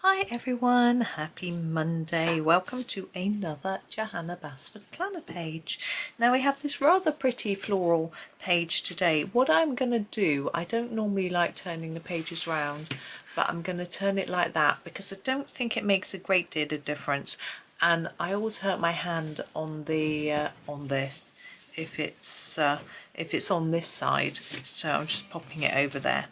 Hi everyone, happy Monday. Welcome to another Johanna Basford Planner page. Now we have this rather pretty floral page today. What I'm going to do, I don't normally like turning the pages around, but I'm going to turn it like that because I don't think it makes a great deal of difference, and I always hurt my hand on the on this if it's on this side, so I'm just popping it over there.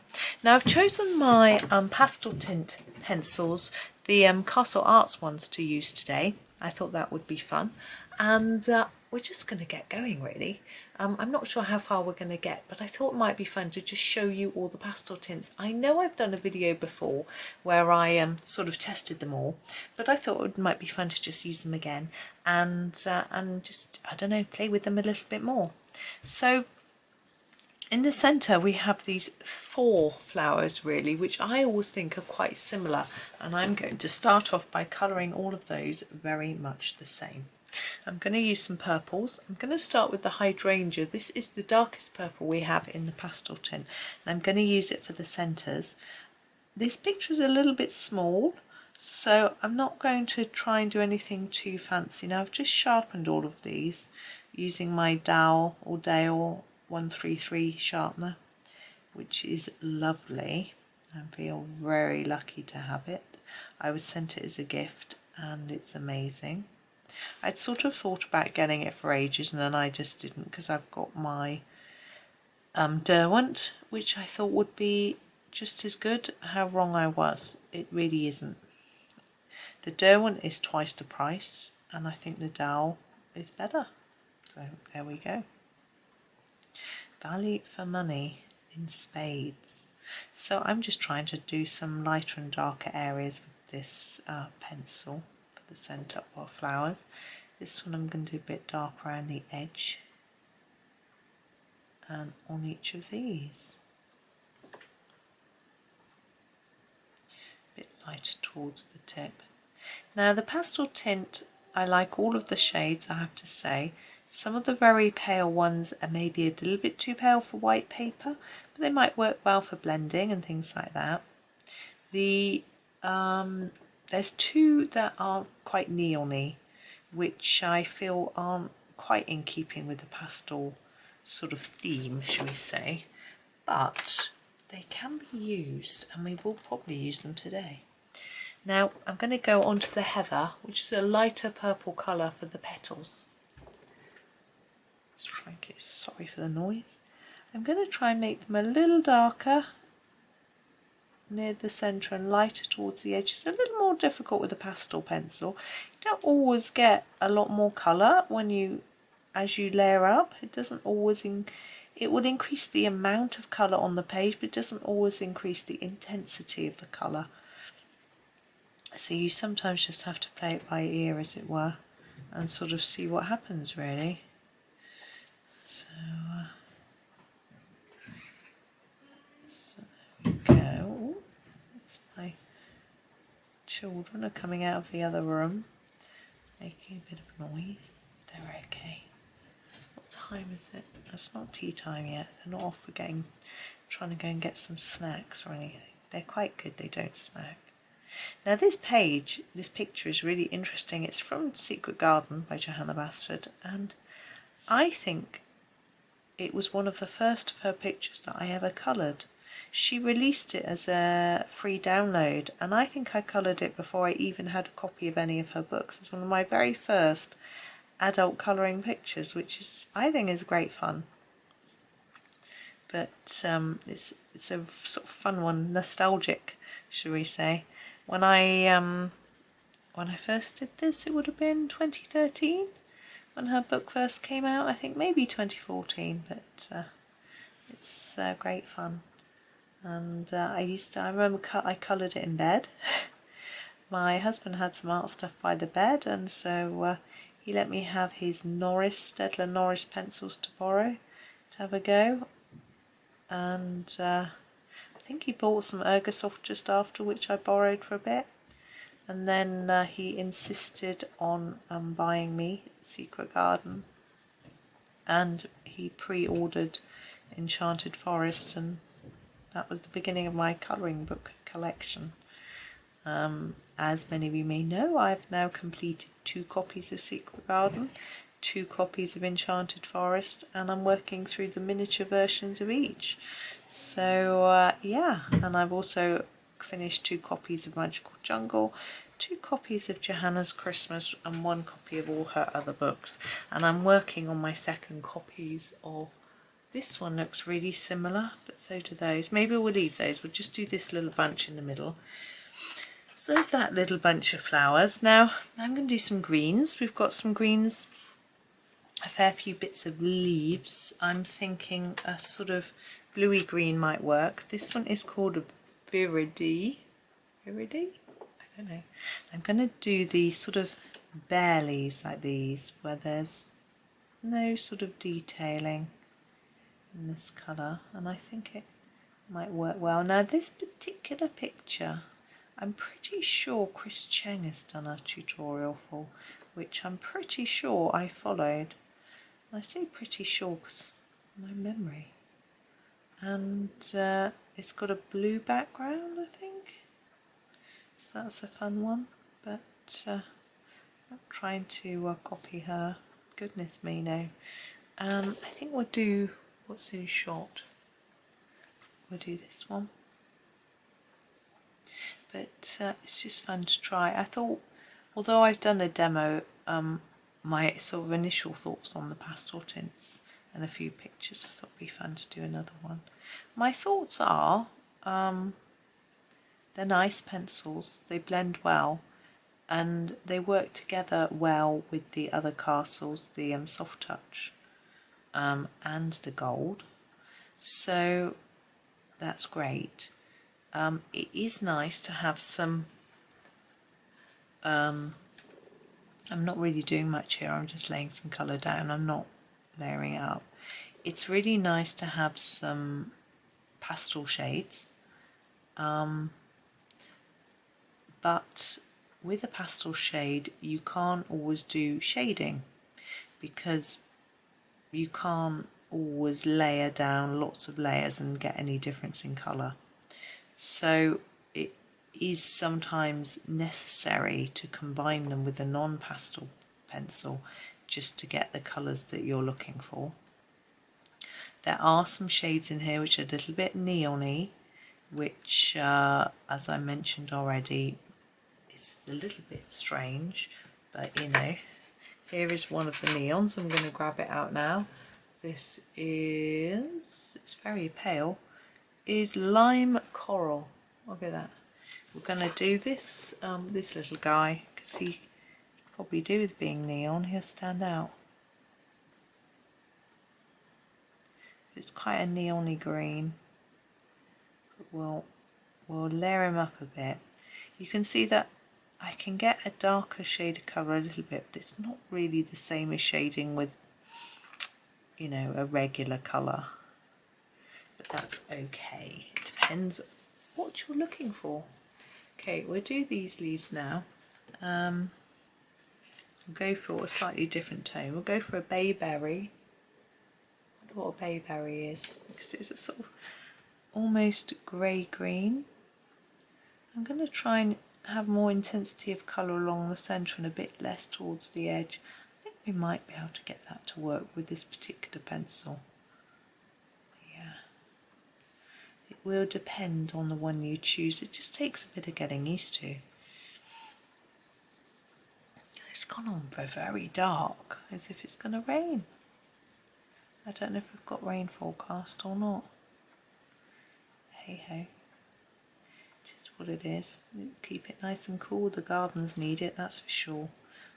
Now I've chosen my Pasteltint pencils, the Castle Arts ones, to use today. I thought that would be fun, and we're just going to get going really. I'm not sure how far we're going to get, but I thought it might be fun to just show you all the pastel tints. I know I've done a video before where I sort of tested them all, but I thought it might be fun to just use them again and just, I don't know, play with them a little bit more. So in the centre we have these 4 flowers really, which I always think are quite similar, and I'm going to start off by colouring all of those very much the same. I'm going to use some purples. I'm going to start with the Hydrangea. This is the darkest purple we have in the pastel tint, and I'm going to use it for the centres. This picture is a little bit small, so I'm not going to try and do anything too fancy. Now I've just sharpened all of these using my Dale 133 sharpener, which is lovely. I feel very lucky to have it. I was sent it as a gift and it's amazing. I'd sort of thought about getting it for ages and then I just didn't, because I've got my Derwent, which I thought would be just as good. How wrong I was. It really isn't. The Derwent is twice the price and I think the Dale is better. So there we go. Value for money in spades. So I'm just trying to do some lighter and darker areas with this pencil for the centre of our flowers. This one I'm going to do a bit darker around the edge and on each of these. A bit lighter towards the tip. Now the pastel tint, I like all of the shades, I have to say. Some of the very pale ones are maybe a little bit too pale for white paper, but they might work well for blending and things like that. There's 2 that are quite neon-y, which I feel aren't quite in keeping with the pastel sort of theme, shall we say, but they can be used and we will probably use them today. Now I'm going to go on to the heather, which is a lighter purple colour for the petals. Frankly, sorry for the noise. I'm going to try and make them a little darker near the centre and lighter towards the edges. A little more difficult with a pastel pencil. You don't always get a lot more colour as you layer up. It doesn't always it will increase the amount of colour on the page, but it doesn't always increase the intensity of the colour. So you sometimes just have to play it by ear, as it were, and sort of see what happens really. So there we go. My children are coming out of the other room, making a bit of noise. They're okay. What time is it? It's not tea time yet. They're not off for trying to go and get some snacks or anything. They're quite good, they don't snack. Now this picture is really interesting. It's from Secret Garden by Johanna Basford, and I think it was one of the first of her pictures that I ever coloured. She released it as a free download, and I think I coloured it before I even had a copy of any of her books. It's one of my very first adult colouring pictures, which is, I think, is great fun. But it's a sort of fun one, nostalgic, shall we say. When I first did this, it would have been 2013. When her book first came out, I think maybe 2014, but it's great fun. And I remember I coloured it in bed. My husband had some art stuff by the bed, and so he let me have his Staedtler Noris pencils to borrow, to have a go. And I think he bought some Ergosoft just after, which I borrowed for a bit. And then he insisted on buying me Secret Garden, and he pre-ordered Enchanted Forest, and that was the beginning of my colouring book collection. As many of you may know, I've now completed 2 copies of Secret Garden, 2 copies of Enchanted Forest, and I'm working through the miniature versions of each. So yeah, and I've also finished 2 copies of Magical Jungle, 2 copies of Johanna's Christmas, and 1 copy of all her other books. And I'm working on my second copies of, this one looks really similar, but so do those. Maybe we'll leave those, we'll just do this little bunch in the middle. So there's that little bunch of flowers. Now I'm going to do some greens. We've got some greens, a fair few bits of leaves. I'm thinking a sort of bluey green might work. This one is called a Viridie. Viridie? I don't know. I'm going to do the sort of bare leaves like these, where there's no sort of detailing in this colour, and I think it might work well. Now this particular picture, I'm pretty sure Chris Cheng has done a tutorial for, which I'm pretty sure I followed. I say pretty sure because my memory. And it's got a blue background, I think. So that's a fun one. But I'm not trying to copy her. Goodness me, no. I think we'll do what's in shot. We'll do this one. But it's just fun to try. I thought, although I've done a demo, my sort of initial thoughts on the pastel tints and a few pictures, I thought it'd be fun to do another one. My thoughts are, they're nice pencils, they blend well, and they work together well with the other castles, the Soft Touch and the gold. So that's great. It is nice to have some, I'm not really doing much here, I'm just laying some colour down, I'm not layering it up. It's really nice to have some pastel shades, but with a pastel shade you can't always do shading because you can't always layer down lots of layers and get any difference in colour. So it is sometimes necessary to combine them with a non-pastel pencil just to get the colours that you're looking for. There are some shades in here which are a little bit neon-y, which as I mentioned already is a little bit strange, but you know, here is one of the neons. I'm going to grab it out now. This is, it's very pale, is Lime Coral. Look at that. We're going to do this, this little guy, because he probably do with being neon, he'll stand out. It's quite a neon-y green, but we'll layer him up a bit. You can see that I can get a darker shade of colour a little bit, but it's not really the same as shading with, you know, a regular colour. But that's okay. It depends what you're looking for. Okay, we'll do these leaves now. We'll go for a slightly different tone. We'll go for a bayberry. I wonder what a bayberry is, because it's a sort of almost grey-green. I'm going to try and have more intensity of colour along the centre and a bit less towards the edge. I think we might be able to get that to work with this particular pencil. Yeah. It will depend on the one you choose. It just takes a bit of getting used to. It's gone on very dark, as if it's going to rain. I don't know if we've got rain forecast or not. Hey ho. Just what it is. Keep it nice and cool. The gardens need it, that's for sure.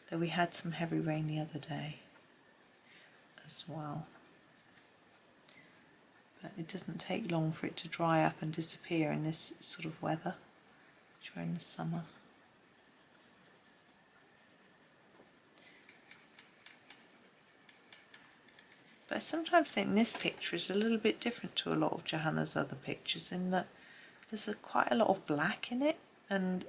Though we had some heavy rain the other day as well. But it doesn't take long for it to dry up and disappear in this sort of weather during the summer. But I sometimes think this picture is a little bit different to a lot of Johanna's other pictures in that there's quite a lot of black in it, and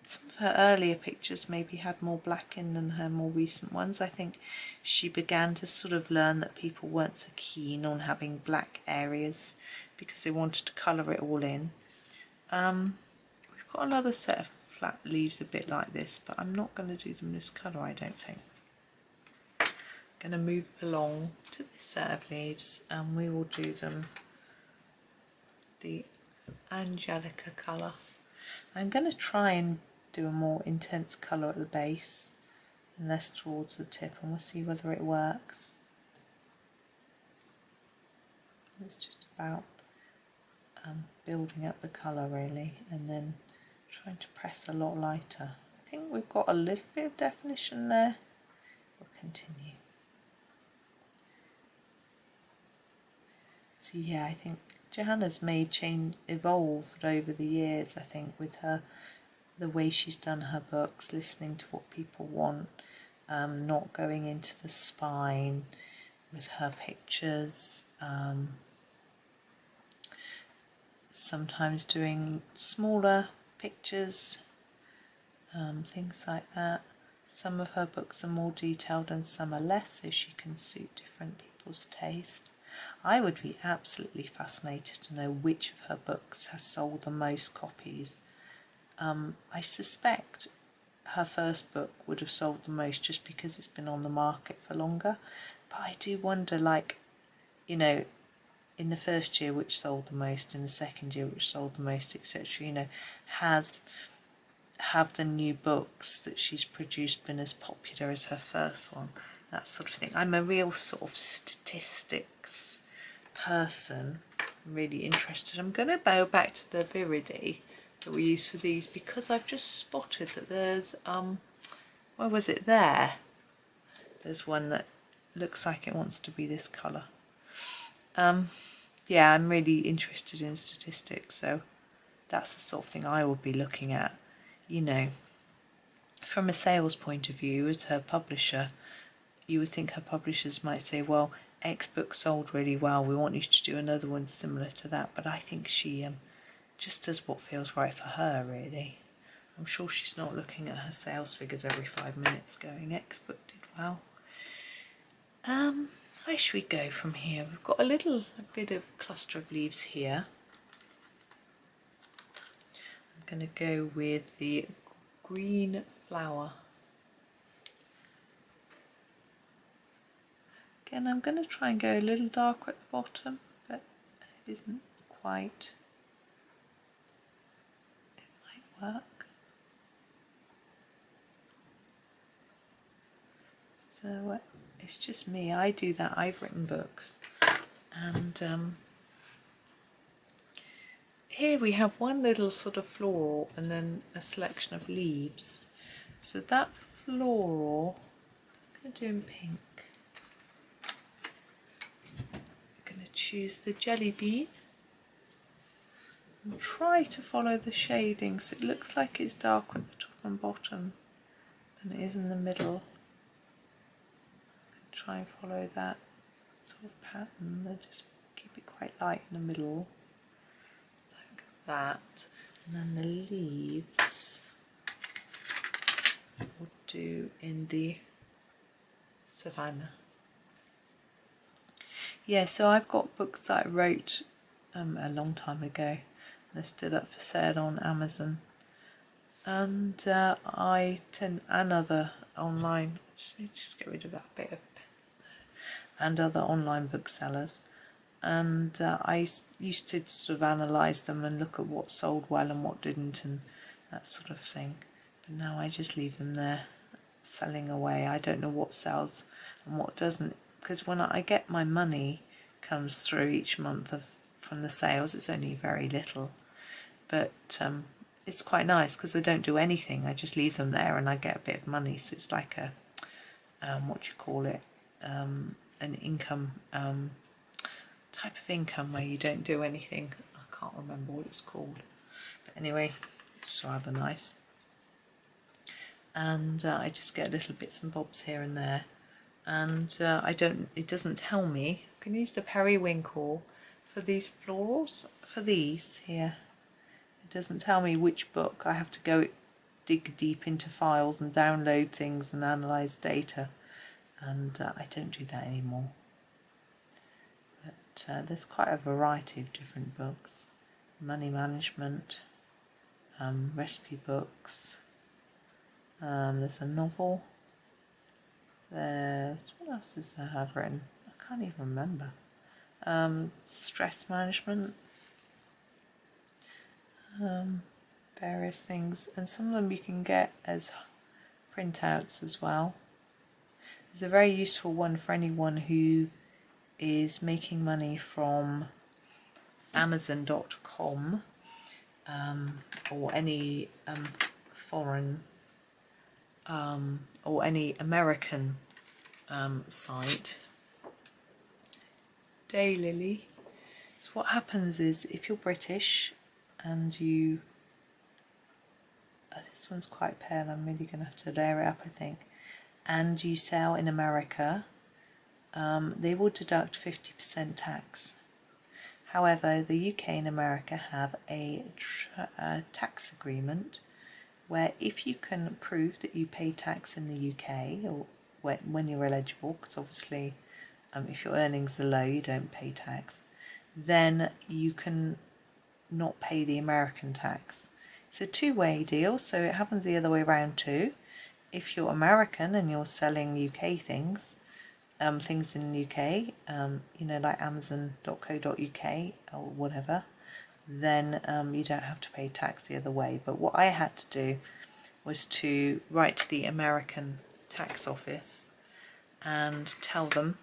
some of her earlier pictures maybe had more black in than her more recent ones. I think she began to sort of learn that people weren't so keen on having black areas because they wanted to colour it all in. We've I've got another set of flat leaves a bit like this, but I'm not going to do them this colour, I don't think. I'm going to move along to this set of leaves and we will do them the Angelica colour. I'm going to try and do a more intense colour at the base and less towards the tip, and we'll see whether it works. It's just about building up the colour really, and then trying to press a lot lighter. I think we've got a little bit of definition there. We'll continue. So yeah, I think Johanna's evolved over the years, I think, with the way she's done her books, listening to what people want, not going into the spine with her pictures, sometimes doing smaller pictures, things like that. Some of her books are more detailed and some are less, so she can suit different people's taste. I would be absolutely fascinated to know which of her books has sold the most copies. I suspect her first book would have sold the most just because it's been on the market for longer, but I do wonder, like, you know, in the first year which sold the most, in the second year which sold the most, etc. You know, have the new books that she's produced been as popular as her first one? That sort of thing. I'm a real sort of statistics person. I'm really interested. I'm going to go back to the Viridi that we use for these because I've just spotted that there's where was it there? There's one that looks like it wants to be this colour. Yeah, I'm really interested in statistics, so that's the sort of thing I would be looking at. You know, from a sales point of view, as her publisher, you would think her publishers might say, well, X book sold really well, we want you to do another one similar to that. But I think she just does what feels right for her, really. I'm sure she's not looking at her sales figures every 5 minutes going, X book did well. Where should we go from here? We've got a bit of cluster of leaves here. I'm going to go with the green flower. Again, I'm going to try and go a little darker at the bottom, but it isn't quite. It might work. So it's just me. I do that. I've written books, and here we have one little sort of floral and then a selection of leaves. So that floral, I'm going to do in pink. I'm going to choose the jelly bean and try to follow the shading so it looks like it's darker at the top and bottom than it is in the middle. Try and follow that sort of pattern and just keep it quite light in the middle, like that. And then the leaves we'll do in the Savannah. Yeah, so I've got books that I wrote a long time ago, and they're still up for sale on Amazon. And and other online. Just get rid of that bit of. And other online booksellers, and I used to sort of analyse them and look at what sold well and what didn't and that sort of thing, but now I just leave them there selling away. I don't know what sells and what doesn't, because when I get my money comes through each month from the sales, it's only very little, but it's quite nice because I don't do anything. I just leave them there and I get a bit of money, so it's like a what do you call it, an income, type of income where you don't do anything. I can't remember what it's called, but anyway, it's rather nice. And I just get little bits and bobs here and there, and it doesn't tell me. I can use the periwinkle for these florals, for these here. It doesn't tell me which book. I have to go dig deep into files and download things and analyse data. And I don't do that anymore. But there's quite a variety of different books. Money management, recipe books. There's a novel. There's, what else does I have written? I can't even remember. Stress management. Various things, and some of them you can get as printouts as well. It's a very useful one for anyone who is making money from Amazon.com or any foreign or any American site. Daylily. So what happens is, if you're British and you, this one's quite pale, I'm really going to have to layer it up I think, and you sell in America, they will deduct 50% tax. However, the UK and America have a tax agreement where if you can prove that you pay tax in the UK, or when you're eligible, because obviously if your earnings are low you don't pay tax, then you can not pay the American tax. It's a two-way deal, so it happens the other way around too. If you're American and you're selling UK things, things in the UK, you know, like amazon.co.uk or whatever, then you don't have to pay tax the other way. But what I had to do was to write to the American tax office and tell them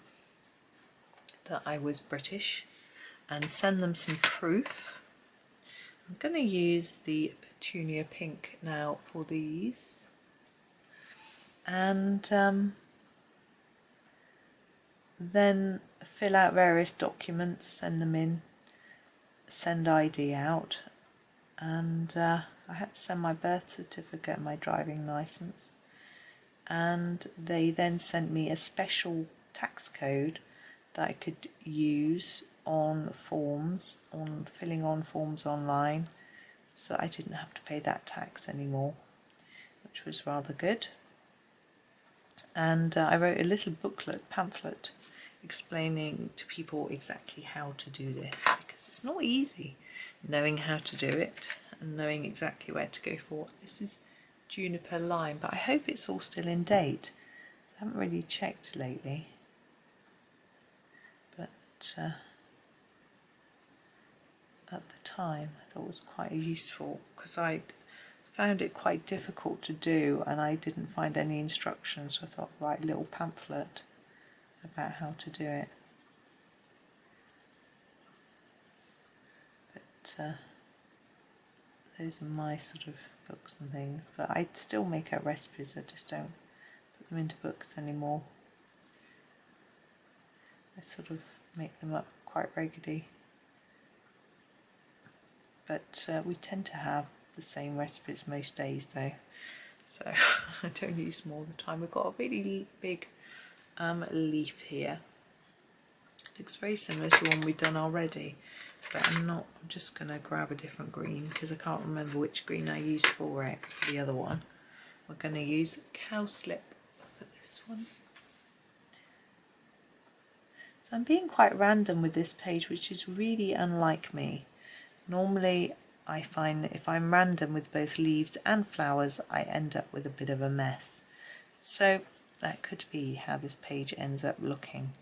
that I was British and send them some proof. I'm going to use the Petunia Pink now for these, and then fill out various documents, send them in, send ID out, and I had to send my birth certificate and my driving licence, and they then sent me a special tax code that I could use on forms, on filling on forms online, so I didn't have to pay that tax anymore, which was rather good. And I wrote a little pamphlet explaining to people exactly how to do this, because it's not easy knowing how to do it and knowing exactly where to go for. This is Juniper Lime, but I hope it's all still in date. I haven't really checked lately, but at the time I thought it was quite useful, because I found it quite difficult to do and I didn't find any instructions, so I thought, write a little pamphlet about how to do it. But those are my sort of books and things, but I still make out recipes, I just don't put them into books anymore. I sort of make them up quite regularly, but we tend to have the same recipes most days though, so I don't use them all the time. We've got a really big leaf here. Looks very similar to one we've done already, but I'm just going to grab a different green because I can't remember which green I used for it for the other one. We're going to use cowslip for this one. So I'm being quite random with this page, which is really unlike me. Normally I find that if I'm random with both leaves and flowers, I end up with a bit of a mess. So that could be how this page ends up looking.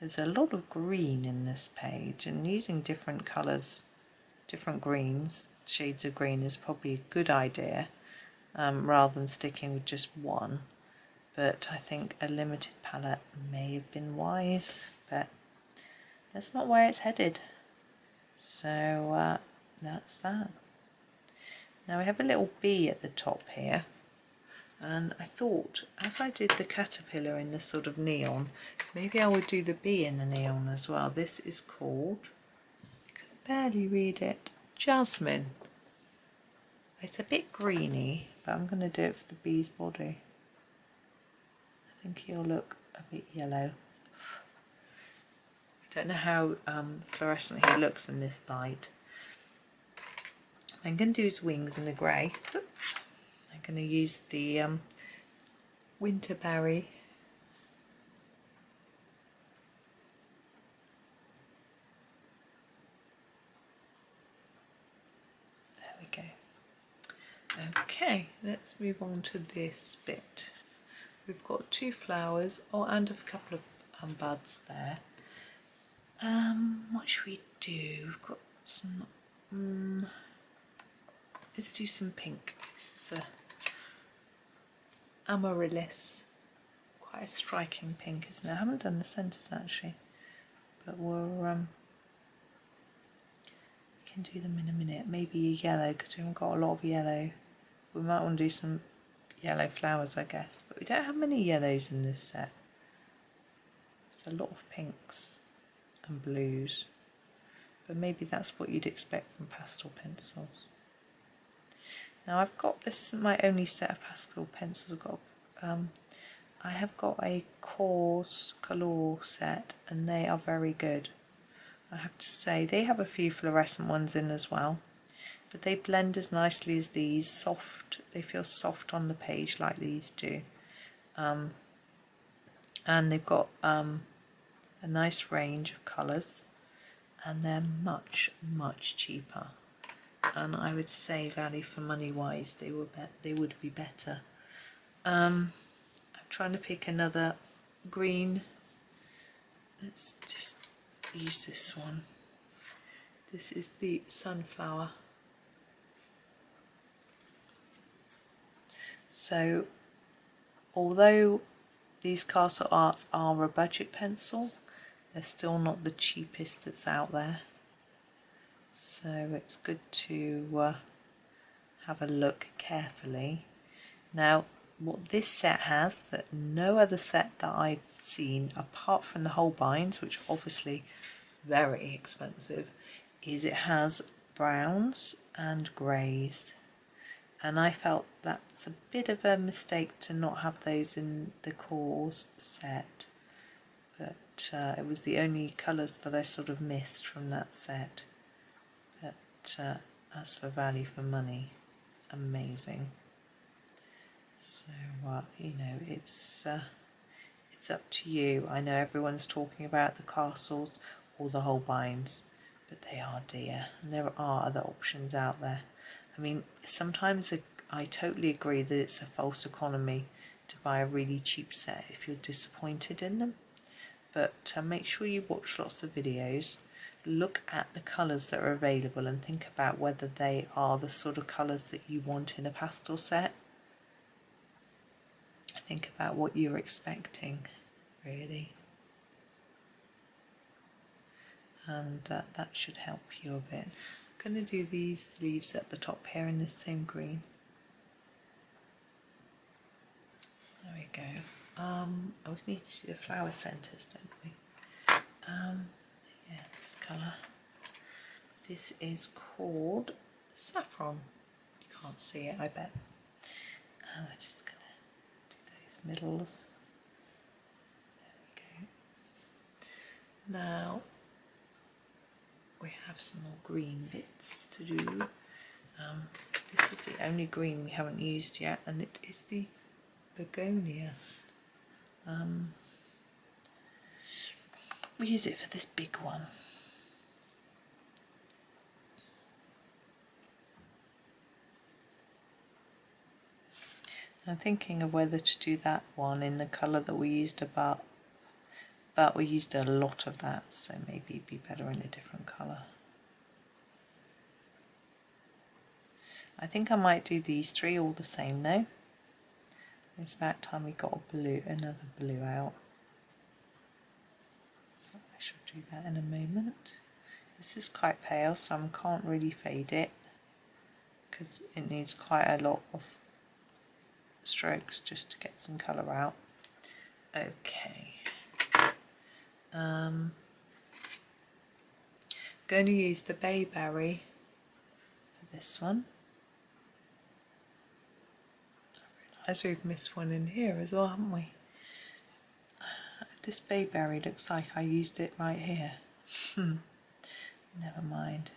There's a lot of green in this page, and using different colours, different greens, shades of green is probably a good idea, rather than sticking with just one. But I think a limited palette may have been wise, but that's not where it's headed. So that's that. Now we have a little bee at the top here, and I thought, as I did the caterpillar in the sort of neon, maybe I would do the bee in the neon as well. This is called, I can barely read it, Jasmine. It's a bit greeny, but I'm going to do it for the bee's body. I think he'll look a bit yellow. I don't know how fluorescent he looks in this light. I'm going to do his wings in the grey. I'm going to use the Winterberry . There we go. Okay, let's move on to this bit. We've got 2 flowers, and a couple of buds there. What should we do? We've got some, let's do some pink. This is a amaryllis, quite a striking pink, isn't it? I haven't done the centres actually, but we'll can do them in a minute. Maybe a yellow, because we haven't got a lot of yellow. We might want to do some yellow flowers, I guess, but we don't have many yellows in this set. It's a lot of pinks and blues, but maybe that's what you'd expect from pastel pencils. Now I've got, this isn't my only set of pastel pencils. I have got a coarse color set, and they are very good. I have to say, they have a few fluorescent ones in as well, but they blend as nicely as these. Soft, they feel soft on the page like these do. And they've got a nice range of colours, and they're much cheaper. And I would say value for money wise, they would be better. I'm trying to pick another green. Let's just use this one. This is the sunflower. So although these Castle Arts are a budget pencil, they're still not the cheapest that's out there. So it's good to have a look carefully. Now what this set has that no other set that I've seen, apart from the Holbeins, which are obviously very expensive, is it has browns and greys, and I felt that's a bit of a mistake to not have those in the course set, but it was the only colours that I sort of missed from that set. But as for value for money, amazing. So you know, it's up to you. I know everyone's talking about the castles or the Holbeins, but they are dear, and there are other options out there. I mean, sometimes I totally agree that it's a false economy to buy a really cheap set if you're disappointed in them, but make sure you watch lots of videos, look at the colours that are available, and think about whether they are the sort of colours that you want in a pastel set. Think about what you're expecting, really, and that should help you a bit. I'm going to do these leaves at the top here in this same green. There we go. Oh, we need to do the flower centres, don't we? Yeah, this colour. This is called Saffron. You can't see it, I bet. I'm just going to do those middles. There we go. Now we have some more green bits to do. This is the only green we haven't used yet, and it is the Begonia. We use it for this big one. I'm thinking of whether to do that one in the colour that we used above, but we used a lot of that, so maybe it'd be better in a different colour. I think I might do these 3 all the same now. It's about time we got another blue out. So I shall do that in a moment. This is quite pale, so I can't really fade it because it needs quite a lot of strokes just to get some colour out. Okay. Going to use the bayberry for this one. I realise we've missed one in here as well, haven't we? This bayberry looks like I used it right here. Never mind.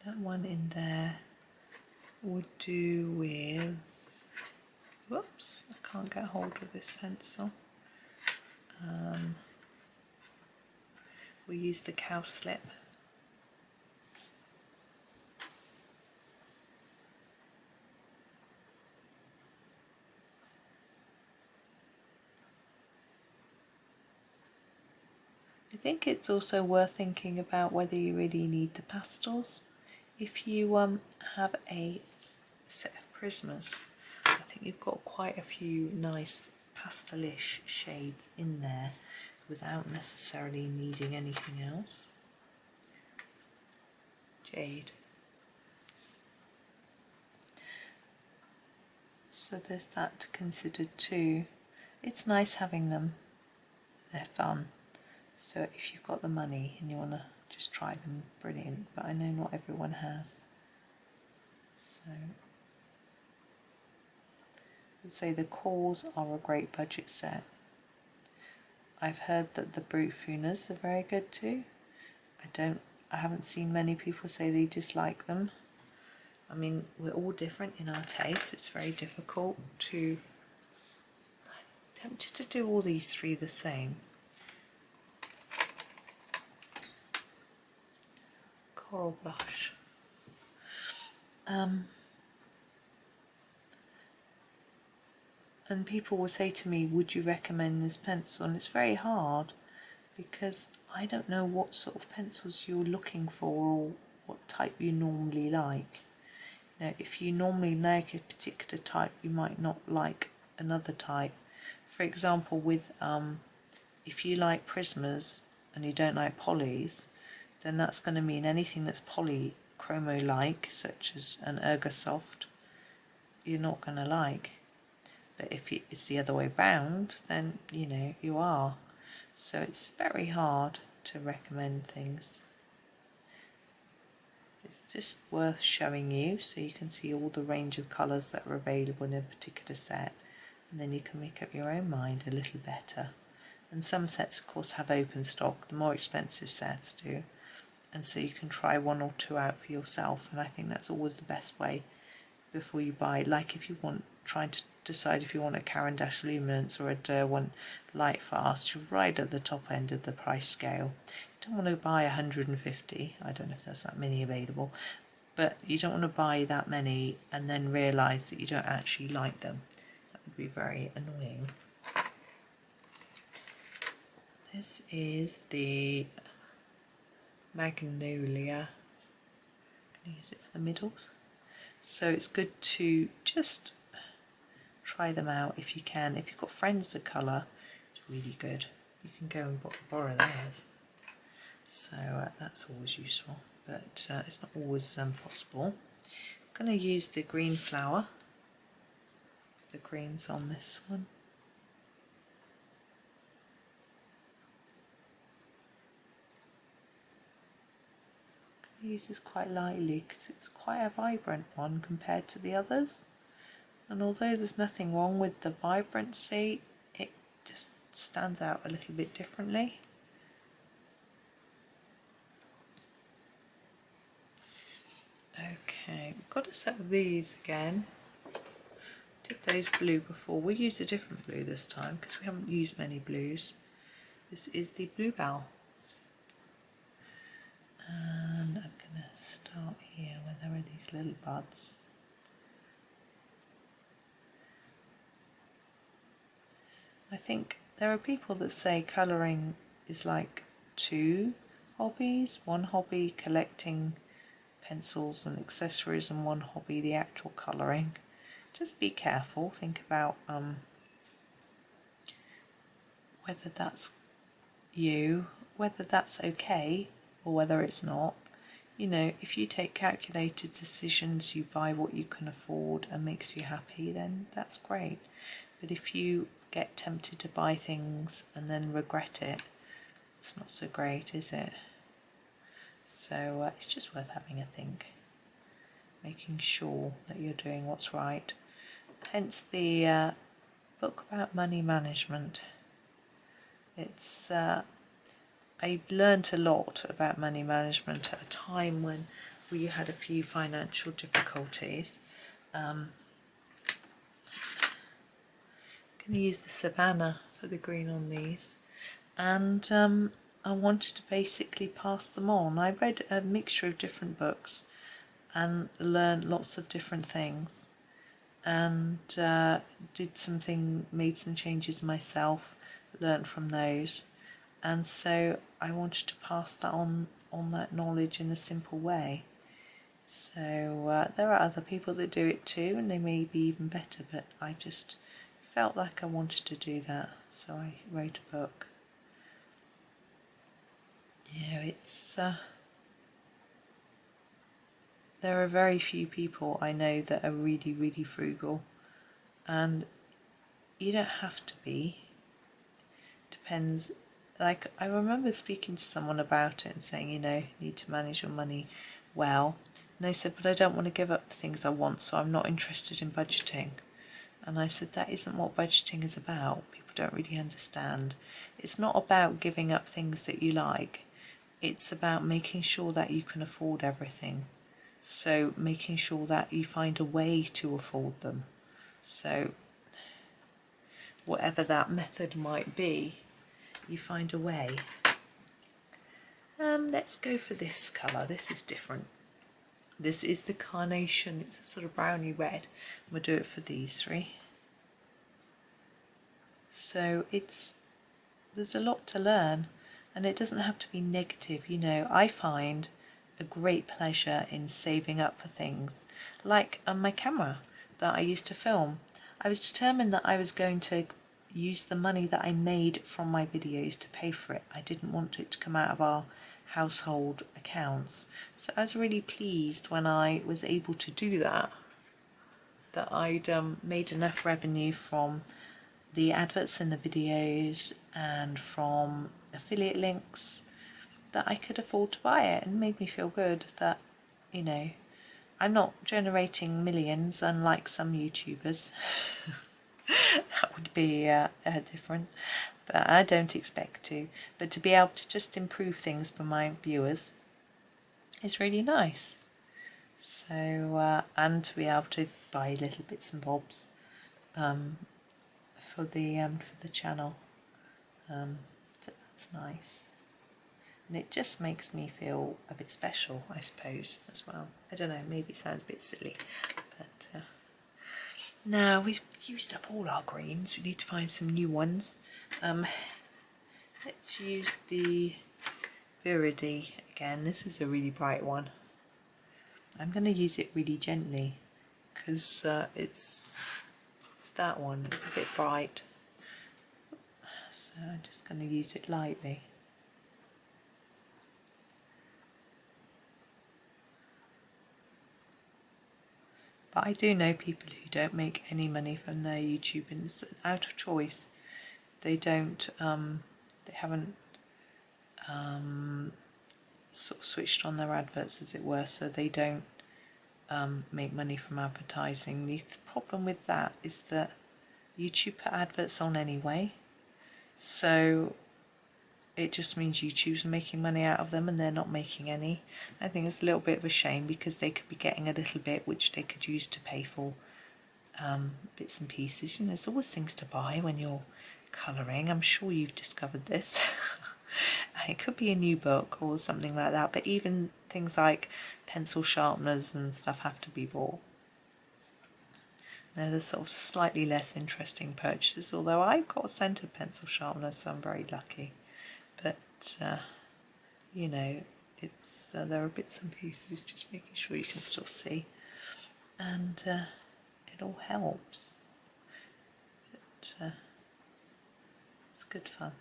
That one in there would do with, whoops, I can't get hold of this pencil. we use the cowslip. I think it's also worth thinking about whether you really need the pastels. If you have a set of Prismas, I think you've got quite a few nice pastelish shades in there without necessarily needing anything else. Jade. So there's that to consider too. It's nice having them, they're fun. So if you've got the money and you want to just try them, brilliant, but I know not everyone has. So I would say the cores are a great budget set. I've heard that the Brute Funas are very good too. I haven't seen many people say they dislike them. I mean, we're all different in our tastes. It's very difficult to... I'm tempted to do all these three the same. Coral blush. And people will say to me, would you recommend this pencil? And it's very hard because I don't know what sort of pencils you're looking for or what type you normally like. You know, if you normally like a particular type, you might not like another type. For example, with if you like Prismas and you don't like polys, then that's going to mean anything that's polychromo-like, such as an Ergosoft, you're not going to like. But if it's the other way round, then you know you are. So it's very hard to recommend things. It's just worth showing you so you can see all the range of colours that are available in a particular set, and then you can make up your own mind a little better. And some sets of course have open stock, the more expensive sets do, and so you can try one or two out for yourself, and I think that's always the best way before you buy. Like if you want, trying to decide if you want a Caran d'Ache Luminance or a Derwent Light Fast, you're right at the top end of the price scale. You don't want to buy 150, I don't know if there's that many available, but you don't want to buy that many and then realise that you don't actually like them. That would be very annoying. This is the Magnolia. I'm going to use it for the middles. So it's good to just try them out if you can. If you've got friends that colour, it's really good. You can go and borrow theirs. So that's always useful, but it's not always possible. I'm going to use the green flower. The green's on this one. I'm going to use this quite lightly because it's quite a vibrant one compared to the others. And although there's nothing wrong with the vibrancy, it just stands out a little bit differently. Okay, we've got a set of these again. Did those blue before. We'll use a different blue this time because we haven't used many blues. This is the Bluebell. And I'm going to start here where there are these little buds. I think there are people that say colouring is like two hobbies. One hobby collecting pencils and accessories, and one hobby the actual colouring. Just be careful, think about whether that's you, whether that's okay or whether it's not. You know, if you take calculated decisions, you buy what you can afford and makes you happy, then that's great. But if you get tempted to buy things and then regret it, it's not so great, is it? So it's just worth having a think, making sure that you're doing what's right. Hence the book about money management. It's I learnt a lot about money management at a time when we had a few financial difficulties. I'm going to use the Savannah for the green on these, and I wanted to basically pass them on. I read a mixture of different books and learned lots of different things, and made some changes myself, learned from those, and so I wanted to pass that on that knowledge in a simple way. So there are other people that do it too, and they may be even better, but I just felt like I wanted to do that, so I wrote a book. Yeah, it's there are very few people I know that are really, really frugal, and you don't have to be. Depends. Like, I remember speaking to someone about it and saying, you know, you need to manage your money well. And they said, but I don't want to give up the things I want, so I'm not interested in budgeting. And I said, that isn't what budgeting is about. People don't really understand. It's not about giving up things that you like. It's about making sure that you can afford everything. So making sure that you find a way to afford them. So whatever that method might be, you find a way. Let's go for this colour. This is different. This is the Carnation. It's a sort of browny red. We'll do it for these three. So there's a lot to learn, and it doesn't have to be negative. You know, I find a great pleasure in saving up for things, like my camera that I used to film. I was determined that I was going to use the money that I made from my videos to pay for it. I didn't want it to come out of our household accounts. So I was really pleased when I was able to do that, that I'd made enough revenue from the adverts in the videos and from affiliate links that I could afford to buy it, and made me feel good that, you know, I'm not generating millions unlike some YouTubers. That would be different, but I don't expect to. But to be able to just improve things for my viewers is really nice. So and to be able to buy little bits and bobs for the channel, that's nice. And it just makes me feel a bit special, I suppose, as well. I don't know, maybe it sounds a bit silly, but now we've used up all our greens. We need to find some new ones. Let's use the Viridi again. This is a really bright one. I'm going to use it really gently because it's that one. It's a bit bright, so I'm just going to use it lightly. But I do know people who don't make any money from their YouTube, and it's out of choice. They don't, they haven't sort of switched on their adverts, as it were, so they don't make money from advertising. The problem with that is that YouTube put adverts on anyway, so it just means YouTube's making money out of them and they're not making any. I think it's a little bit of a shame because they could be getting a little bit which they could use to pay for bits and pieces. You know, there's always things to buy when you're colouring. I'm sure you've discovered this. It could be a new book or something like that, but even things like pencil sharpeners and stuff have to be bought. They're the sort of slightly less interesting purchases, although I've got a centre pencil sharpener, so I'm very lucky. But you know, it's there are bits and pieces, just making sure you can still see, and it all helps. But it's good fun.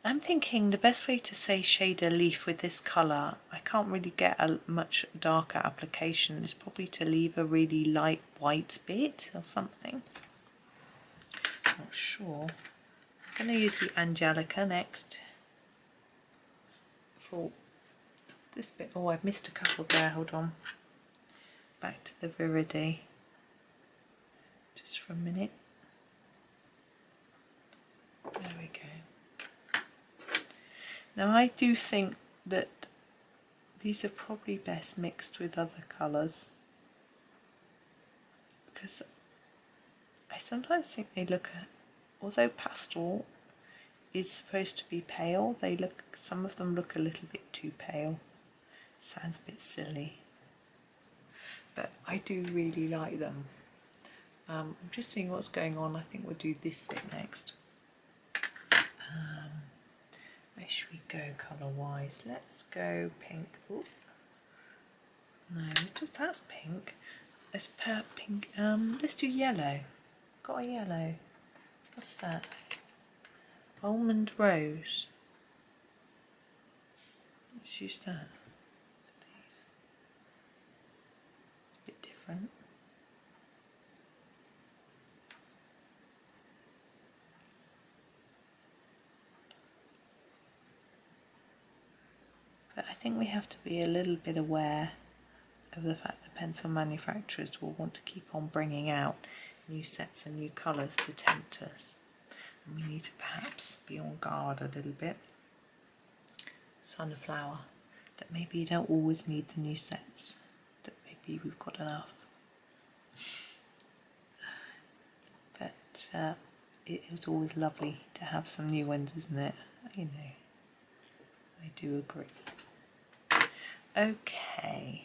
I'm thinking the best way to say shader leaf with this colour, I can't really get a much darker application, is probably to leave a really light white bit or something. Not sure. I'm going to use the Angelica next for this bit. Oh, I've missed a couple there, hold on. Back to the Viridi, just for a minute. There we go. Now I do think that these are probably best mixed with other colours, because I sometimes think they look, although pastel is supposed to be pale. Some of them look a little bit too pale. Sounds a bit silly, but I do really like them. I'm just seeing what's going on. I think we'll do this bit next. Where should we go colour wise? Let's go pink. Ooh. No, that's pink. Let's put pink. Let's do yellow. Got a yellow. What's that? Almond rose. Let's use that. A bit different. But I think we have to be a little bit aware of the fact that pencil manufacturers will want to keep on bringing out new sets and new colours to tempt us. And we need to perhaps be on guard a little bit. Sunflower, that maybe you don't always need the new sets, that maybe we've got enough. But it was always lovely to have some new ones, isn't it? You know, I do agree. Okay,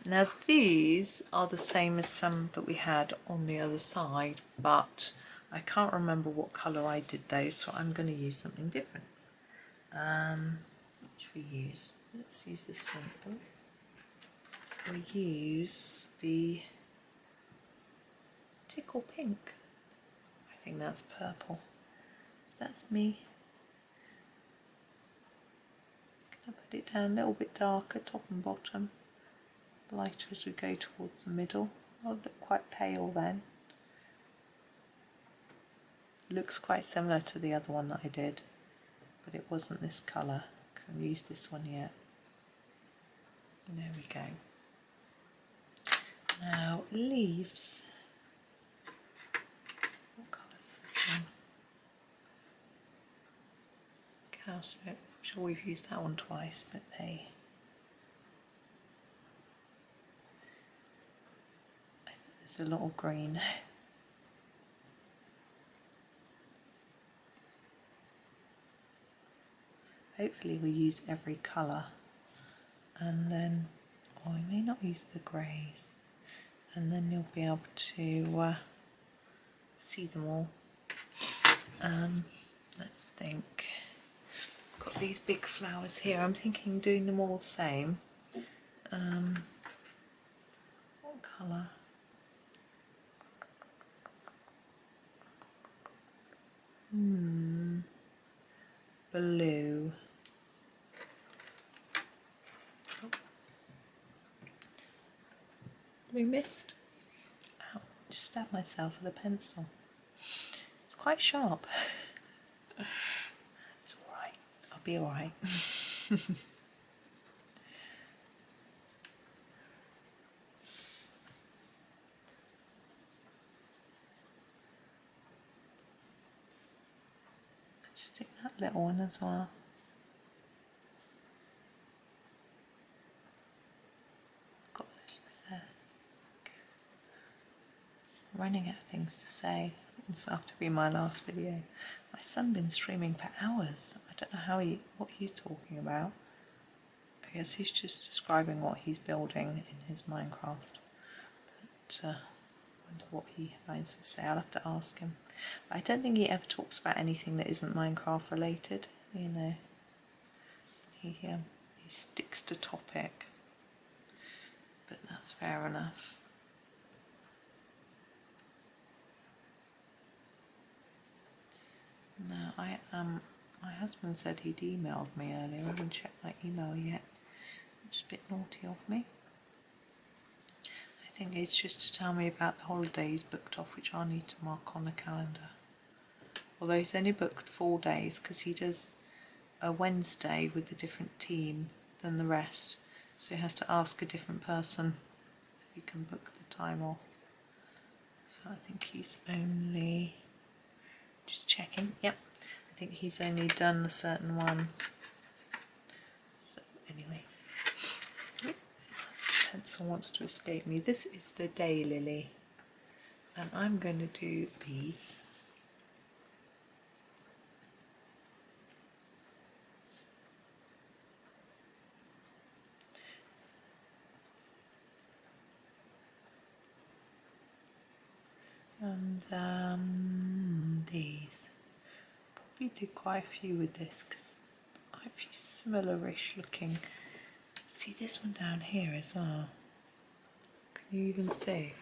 now these are the same as some that we had on the other side, but I can't remember what colour I did those, so I'm going to use something different. What should we use? Let's use this one. We'll use the Tickle Pink. I think that's purple. That's me. Can I put it down a little bit darker, top and bottom? Lighter as we go towards the middle. I'll look quite pale then. Looks quite similar to the other one that I did, but it wasn't this colour. I haven't used this one yet. There we go. Now leaves. What colour is this one? Cowslip. I'm sure we've used that one twice, but hey. I think there's a lot of green. Hopefully we use every colour, and then, or we may not use the greys, and then you'll be able to see them all. Let's think. Got these big flowers here. I'm thinking doing them all the same. What colour? Blue. Oh. Blue mist. Ow, just stabbed myself with a pencil. It's quite sharp. It's alright. I'll be alright. Stick that little one as well. Got a little bit there. I'm running out of things to say. This will have to be my last video. My son's been streaming for hours. I don't know what he's talking about. I guess he's just describing what he's building in his Minecraft. But I wonder what he finds to say. I'll have to ask him. I don't think he ever talks about anything that isn't Minecraft related, you know. He sticks to topic, but that's fair enough. Now my husband said he'd emailed me earlier. I haven't checked my email yet, which is a bit naughty of me. I think it's just to tell me about the holidays booked off, which I need to mark on the calendar. Although he's only booked 4 days because he does a Wednesday with a different team than the rest, so he has to ask a different person if he can book the time off. So I think he's only, just checking, yep, I think he's only done a certain one. So anyway. Pencil wants to escape me. This is the daylily, and I'm going to do these. these. Probably did quite a few with this because quite a few similar-ish looking. See this one down here as well. Can you even see?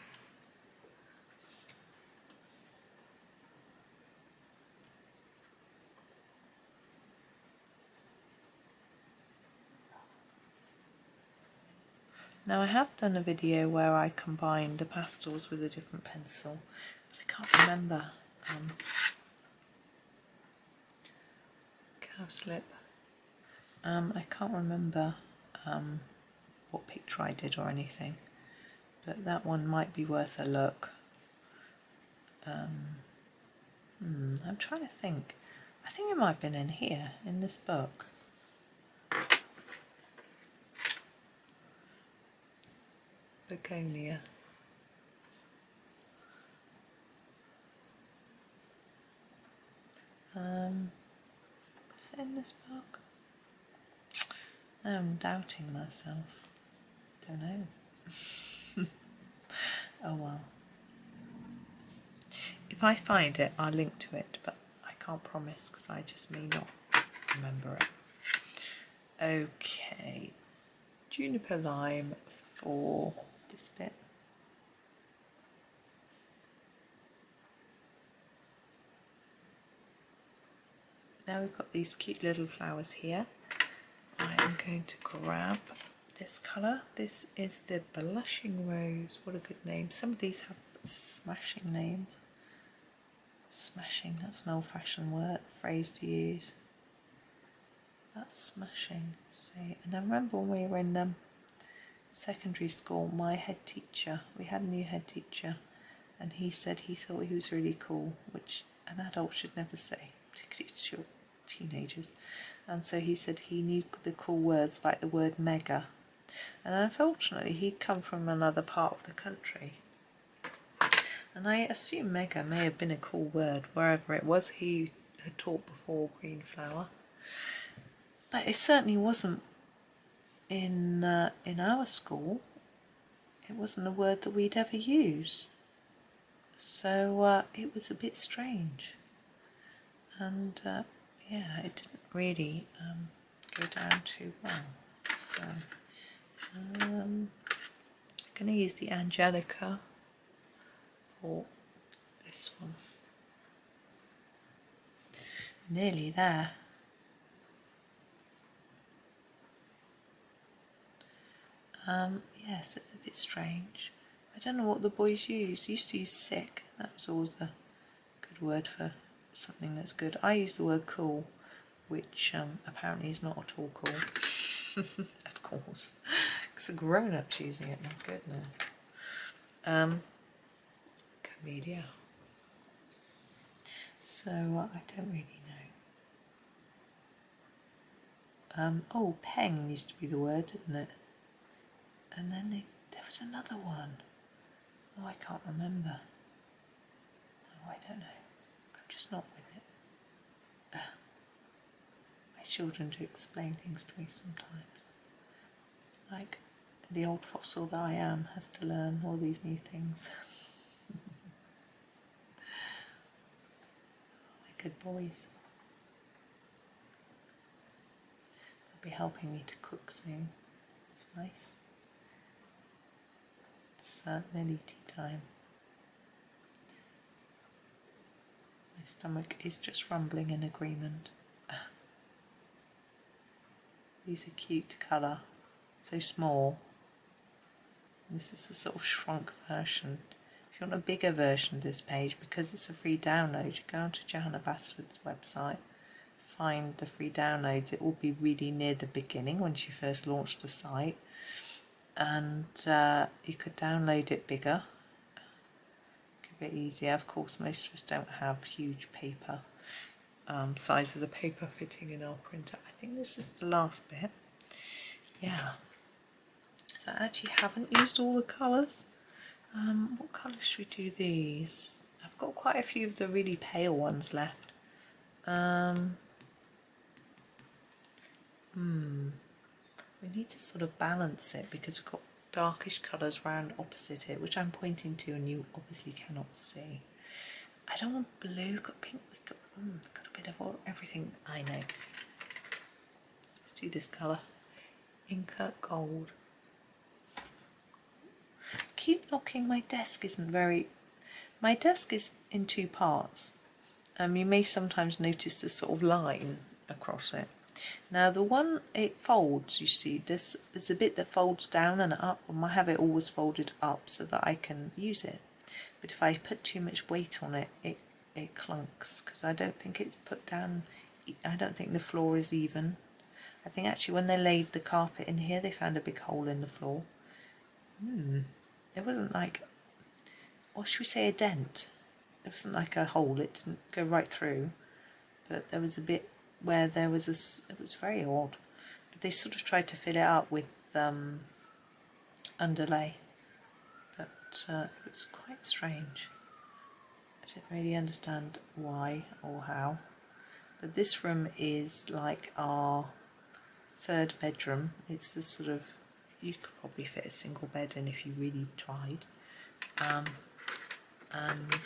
Now I have done a video where I combined the pastels with a different pencil, but I can't remember. Cowslip. I can't remember what picture I did or anything, but that one might be worth a look. I'm trying to think. I think it might have been in here, in this book. Begonia. Was it in this book? Now I'm doubting myself. Don't know. Oh well. If I find it, I'll link to it, but I can't promise because I just may not remember it. Okay, juniper lime for this bit. Now we've got these cute little flowers here. I am going to grab this colour. This is the Blushing Rose. What a good name. Some of these have smashing names. Smashing, that's an old-fashioned word, phrase to use. That's smashing. See, and I remember when we were in secondary school, my head teacher, we had a new head teacher, and he said he thought he was really cool, which an adult should never say, particularly to teenagers. And so he said he knew the cool words like the word mega. And unfortunately, he'd come from another part of the country. And I assume mega may have been a cool word wherever it was he had taught before green flower. But it certainly wasn't in our school. It wasn't a word that we'd ever use. So it was a bit strange. And yeah, it didn't really go down too well. So I'm going to use the Angelica for this one. Nearly there. Yes, it's a bit strange. I don't know what the boys used. Used to use sick. That was always a good word for something that's good. I use the word cool, which apparently is not at all cool. Of course, because the grown-ups using it. My goodness. Comedia. So I don't really know. Oh, peng used to be the word, didn't it? And then there was another one. Oh, I can't remember. Oh, I don't know. I'm just not with it. My children do explain things to me sometimes. Like the old fossil that I am has to learn all these new things. They're good boys. They'll be helping me to cook soon. It's nice. It's nearly tea time. My stomach is just rumbling in agreement. These are cute colour, so small. This is a sort of shrunk version. If you want a bigger version of this page, because it's a free download, you go onto Johanna Basford's website, find the free downloads. It will be really near the beginning when she first launched the site, and you could download it bigger, a bit easier. Of course, most of us don't have huge paper sizes of paper fitting in our printer. I think this is the last bit. Yeah. So I actually haven't used all the colours. What colour should we do these? I've got quite a few of the really pale ones left. We need to sort of balance it because we've got darkish colours round opposite it, which I'm pointing to and you obviously cannot see. I don't want blue, got pink, got a bit of everything. I know. Let's do this colour. Inca Gold. Keep knocking, my desk isn't very... My desk is in two parts. You may sometimes notice this sort of line across it. Now the one it folds, you see, there's a bit that folds down and up, and I have it always folded up so that I can use it. But if I put too much weight on it, it clunks, because I don't think it's put down, I don't think the floor is even. I think actually when they laid the carpet in here, they found a big hole in the floor. It wasn't like, or should we say a dent? It wasn't like a hole, it didn't go right through, but there was a bit where there was it was very odd. But they sort of tried to fill it up with underlay, but it was quite strange. I didn't really understand why or how. But this room is like our third bedroom. It's the sort of, you could probably fit a single bed in if you really tried. And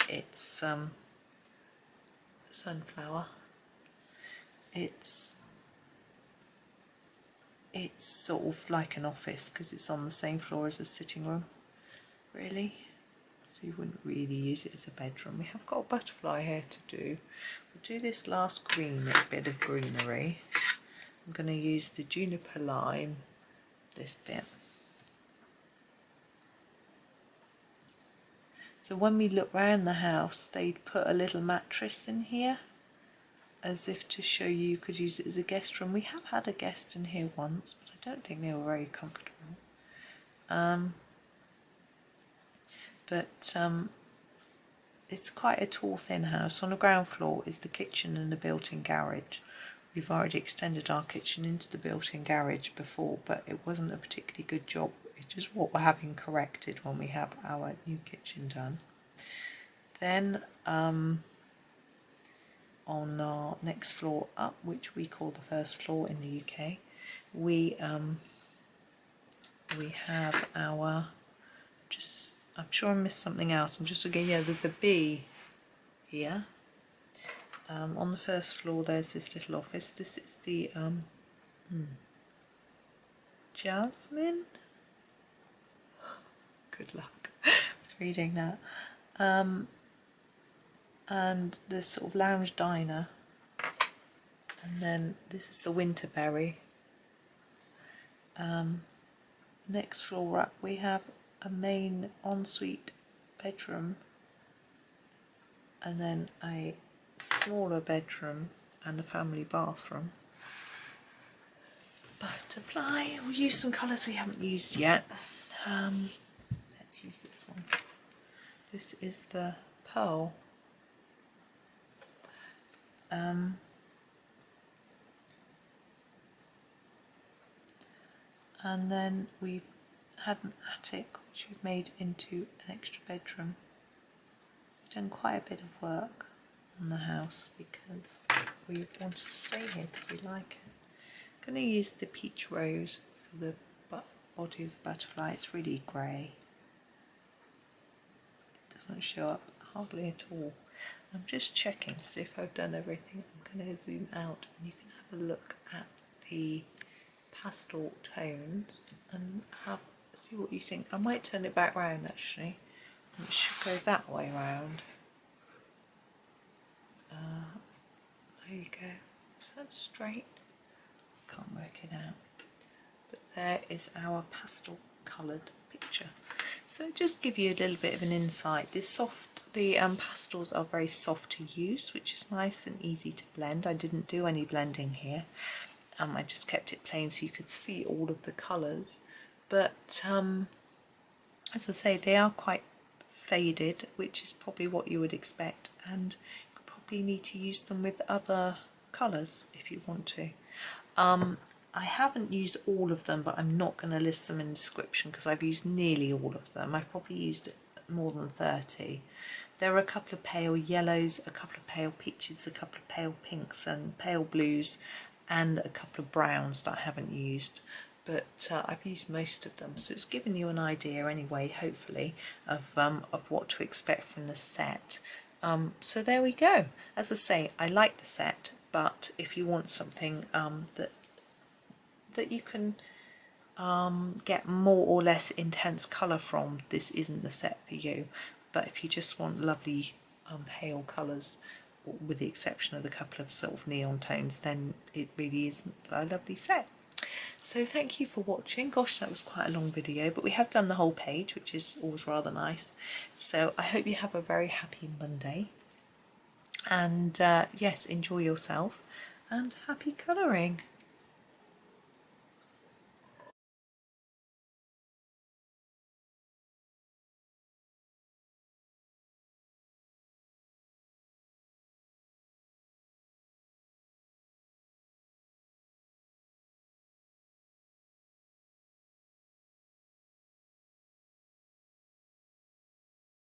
it's sunflower. It's sort of like an office because it's on the same floor as a sitting room, really. So you wouldn't really use it as a bedroom. We have got a butterfly here to do. We'll do this last green, a bit of greenery. I'm going to use the juniper lime, this bit. So when we look round the house, they'd put a little mattress in here, as if to show you could use it as a guest room. We have had a guest in here once, but I don't think they were very comfortable. It's quite a tall, thin house. On the ground floor is the kitchen and the built-in garage. We've already extended our kitchen into the built-in garage before, but it wasn't a particularly good job. It's just what we're having corrected when we have our new kitchen done. Then on our next floor up, which we call the first floor in the UK, we have our, I'm sure I missed something else. I'm just looking, yeah, there's a bee here. On the first floor there's this little office. This is the Jasmine. Good luck with reading that. And this sort of lounge diner. And then this is the Winterberry. Next floor up we have a main ensuite bedroom, and then a smaller bedroom and a family bathroom. Butterfly, we'll use some colours we haven't used yet. Let's use this one. This is the Pearl. And then we've had an attic which we've made into an extra bedroom. We've done quite a bit of work on the house because we wanted to stay here because we like it. I'm going to use the peach rose for the body of the butterfly. It's really grey. It doesn't show up hardly at all. I'm just checking to see if I've done everything. I'm going to zoom out and you can have a look at the pastel tones and see what you think. I might turn it back round actually. It should go that way round. There you go. Is that straight? Can't work it out. But there is our pastel coloured picture. So just give you a little bit of an insight. The pastels are very soft to use, which is nice and easy to blend. I didn't do any blending here. I just kept it plain so you could see all of the colours. But as I say, they are quite faded, which is probably what you would expect, and you probably need to use them with other colours if you want to. I haven't used all of them, but I'm not going to list them in the description because I've used nearly all of them. I've probably used more than 30. There are a couple of pale yellows, a couple of pale peaches, a couple of pale pinks and pale blues, and a couple of browns that I haven't used. But I've used most of them, so it's given you an idea anyway, hopefully, of what to expect from the set. So there we go. As I say, I like the set, but if you want something that you can get more or less intense colour from, this isn't the set for you. But if you just want lovely pale colours, with the exception of a couple of sort of neon tones, then it really is a lovely set. So thank you for watching. Gosh, that was quite a long video, but we have done the whole page, which is always rather nice. So I hope you have a very happy Monday, and yes, enjoy yourself and happy colouring.